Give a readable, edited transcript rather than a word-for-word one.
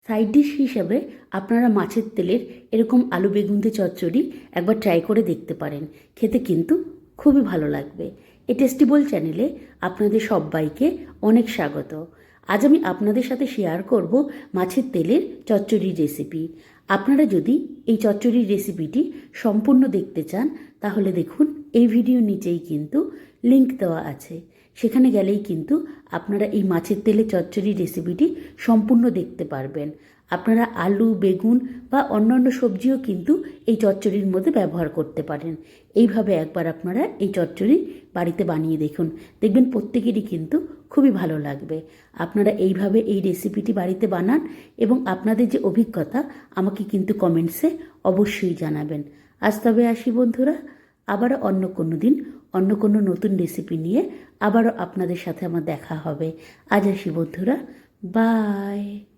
Side dish হিসেবে আপনারা মাছের তেলের এরকম আলু বেগুন দিয়ে চচ্চড়ি একবার ট্রাই করে দেখতে পারেন। খেতে কিন্তু খুবই ভালো লাগবে। এই টেস্টিবল চ্যানেলে আপনাদের সবাইকে অনেক স্বাগত। আজ আমি আপনাদের সাথে শেয়ার করব মাছের তেলের চচ্চড়ির রেসিপি। আপনারা যদি এই চচ্চড়ির রেসিপিটি সম্পূর্ণ দেখতে চান তাহলে দেখুন এই ভিডিও নিচেই কিন্তু লিংক দেওয়া আছে। সেখানে গেলেই কিন্তু আপনারা এই মাছের তেলে চচ্চড়ি রেসিপিটি সম্পূর্ণ দেখতে পারবেন। আপনারা আলু বেগুন বা অন্যান্য সবজিও কিন্তু এই চচ্চড়ির মধ্যে ব্যবহার করতে পারেন। এইভাবে একবার আপনারা এই চচ্চড়ি বাড়িতে বানিয়ে দেখুন, দেখবেন প্রত্যেকেরই কিন্তু খুবই ভালো লাগবে। আপনারা এইভাবে এই রেসিপিটি বাড়িতে বানান এবং আপনাদের যে অভিজ্ঞতা আমাকে কিন্তু কমেন্টসে অবশ্যই জানাবেন। আজ তবে আসি বন্ধুরা, আবারও অন্য কোনো দিন অন্য কোনো নতুন রেসিপি নিয়ে আবারও আপনাদের সাথে আমার দেখা হবে। আজ আসি বন্ধুরা, বাই।